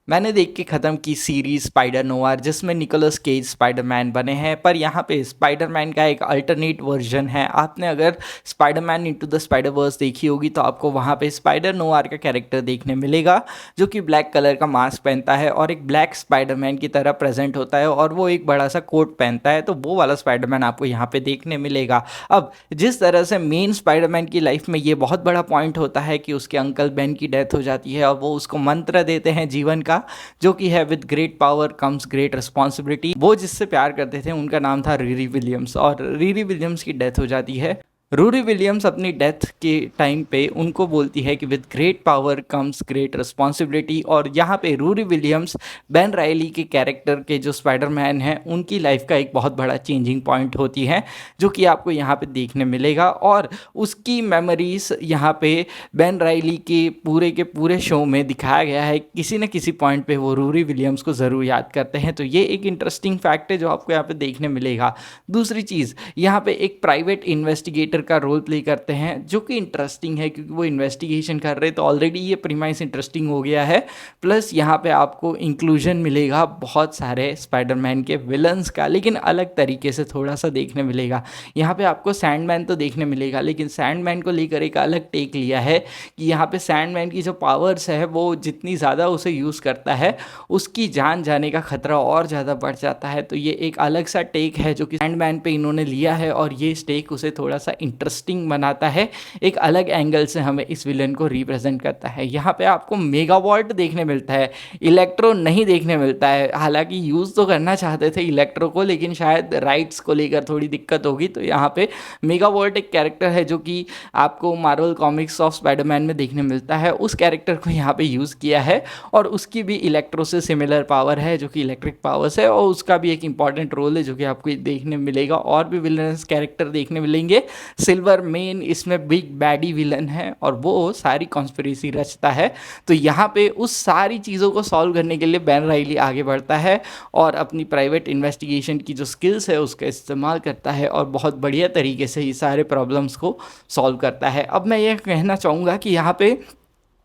मैंने देख के ख़त्म की सीरीज स्पाइडर नोवार जिसमें निकोलस केज स्पाइडरमैन बने हैं, पर यहाँ पे स्पाइडरमैन का एक अल्टरनेट वर्जन है। आपने अगर Spiderman into the Spiderverse देखी होगी तो आपको वहाँ पे स्पाइडर नोवार का कैरेक्टर देखने मिलेगा, जो कि ब्लैक कलर का मास्क पहनता है और एक ब्लैक स्पाइडरमैन की तरह प्रेजेंट होता है, और वो एक बड़ा सा कोट पहनता है। तो वो वाला स्पाइडरमैन आपको यहाँ पे देखने मिलेगा। अब जिस तरह से मेन स्पाइडरमैन की लाइफ में ये बहुत बड़ा पॉइंट होता है कि उसके अंकल बेन की डेथ हो जाती है और वो उसको मंत्र देते हैं जीवन का, जो कि है with great power comes great responsibility. वो जिससे प्यार करते थे उनका नाम था रीरी विलियम्स, और रीरी विलियम्स की डेथ हो जाती है। रूरी विलियम्स अपनी डेथ के टाइम पे उनको बोलती है कि with great power comes great responsibility, और यहाँ पे रूरी विलियम्स बेन रायली के कैरेक्टर के जो स्पाइडरमैन हैं उनकी लाइफ का एक बहुत बड़ा चेंजिंग पॉइंट होती है, जो कि आपको यहाँ पे देखने मिलेगा। और उसकी मेमोरीज यहाँ पे बेन रायली के पूरे शो में दिखाया गया है। किसी न किसी पॉइंट पे वो रूरी विलियम्स को ज़रूर याद करते हैं, तो ये एक इंटरेस्टिंग फैक्ट है जो आपको यहाँ पे देखने मिलेगा। दूसरी चीज़, यहाँ पे एक प्राइवेट इन्वेस्टिगेटर का रोल प्ले करते हैं, जो कि इंटरेस्टिंग है क्योंकि वो इन्वेस्टिगेशन कर रहे हैं, तो ऑलरेडी ये प्रीमाइस इंटरेस्टिंग हो गया है। प्लस यहाँ पे आपको इंक्लूजन मिलेगा बहुत सारे स्पाइडरमैन के विलन्स का, लेकिन अलग तरीके से थोड़ा सा देखने मिलेगा। यहाँ पे आपको सैंडमैन तो देखने मिलेगा, लेकिन सैंडमैन को लेकर एक अलग टेक लिया है कि यहाँ पे सैंडमैन की जो पावर्स है वो जितनी ज़्यादा उसे यूज़ करता है उसकी जान जाने का खतरा और ज़्यादा बढ़ जाता है। तो ये एक अलग सा टेक है जो कि सैंडमैन पे इन्होंने लिया है, और ये टेक उसे थोड़ा सा इंटरेस्टिंग बनाता है, एक अलग एंगल से हमें इस विलन को रिप्रेजेंट करता है। यहाँ पे आपको मेगावॉल्ट देखने मिलता है, इलेक्ट्रो नहीं देखने मिलता है। हालांकि यूज़ तो करना चाहते थे इलेक्ट्रो को, लेकिन शायद राइट्स को लेकर थोड़ी दिक्कत होगी, तो यहाँ पे मेगावॉल्ट एक कैरेक्टर है जो कि आपको मार्वल कॉमिक्स ऑफ स्पाइडरमैन में देखने मिलता है। उस कैरेक्टर को यहाँ पे यूज़ किया है, और उसकी भी इलेक्ट्रो से सिमिलर पावर है जो कि इलेक्ट्रिक पावर्स है, और उसका भी एक इंपॉर्टेंट रोल है जो कि आपको देखने मिलेगा। और भी विलन्स कैरेक्टर देखने मिलेंगे। सिल्वर मेन इसमें बिग बैडी विलन है और वो सारी कॉन्स्पिरेसी रचता है। तो यहाँ पे उस सारी चीज़ों को सॉल्व करने के लिए बेन राइली आगे बढ़ता है और अपनी प्राइवेट इन्वेस्टिगेशन की जो स्किल्स है उसका इस्तेमाल करता है, और बहुत बढ़िया तरीके से ये सारे प्रॉब्लम्स को सॉल्व करता है। अब मैं ये कहना चाहूँगा कि यहाँ पे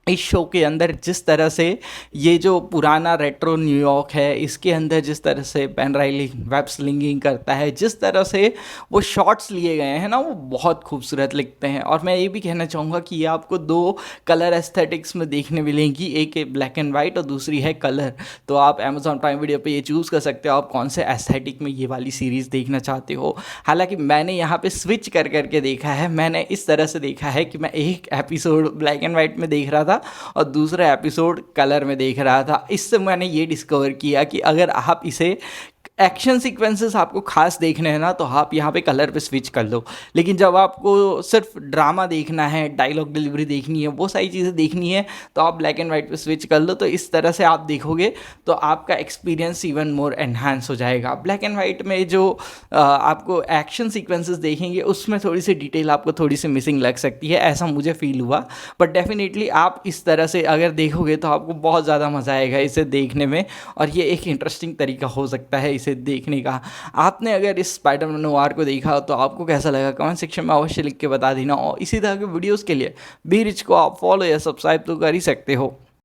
इस शो के अंदर जिस तरह से ये जो पुराना रेट्रो न्यूयॉर्क है इसके अंदर जिस तरह से बेन राइली वेब स्लिंगिंग करता है, जिस तरह से वो शॉट्स लिए गए हैं ना, वो बहुत खूबसूरत लगते हैं। और मैं ये भी कहना चाहूँगा कि ये आपको दो कलर एस्थेटिक्स में देखने मिलेंगी, एक है ब्लैक एंड वाइट और दूसरी है कलर। तो आप अमेजॉन प्राइम वीडियो पे ये चूज़ कर सकते हो आप कौन से एस्थेटिक में ये वाली सीरीज़ देखना चाहते हो। हालांकि मैंने यहाँ पे स्विच कर करके देखा है। मैंने इस तरह से देखा है कि मैं एक एपिसोड ब्लैक एंड वाइट में देख रहा था और दूसरा एपिसोड कलर में देख रहा था। इससे मैंने ये डिस्कवर किया कि अगर आप इसे एक्शन सीक्वेंसेस आपको खास देखने हैं ना, तो आप यहाँ पे कलर पे स्विच कर लो। लेकिन जब आपको सिर्फ ड्रामा देखना है, डायलॉग डिलीवरी देखनी है, वो सारी चीज़ें देखनी है, तो आप ब्लैक एंड वाइट पे स्विच कर लो। तो इस तरह से आप देखोगे तो आपका एक्सपीरियंस इवन मोर एनहांस हो जाएगा। ब्लैक एंड वाइट में जो आपको एक्शन सीक्वेंसेस देखेंगे उसमें थोड़ी सी डिटेल आपको थोड़ी सी मिसिंग लग सकती है, ऐसा मुझे फील हुआ। बट डेफिनेटली आप इस तरह से अगर देखोगे तो आपको बहुत ज़्यादा मज़ा आएगा इसे देखने में, और ये एक इंटरेस्टिंग तरीका हो सकता है इसे देखने का। आपने अगर इस स्पाइडरमैन नोवार को देखा तो आपको कैसा लगा कमेंट सेक्शन में अवश्य लिख के बता देना, और इसी तरह के वीडियोस के लिए बी रिच को आप फॉलो या सब्सक्राइब तो कर ही सकते हो।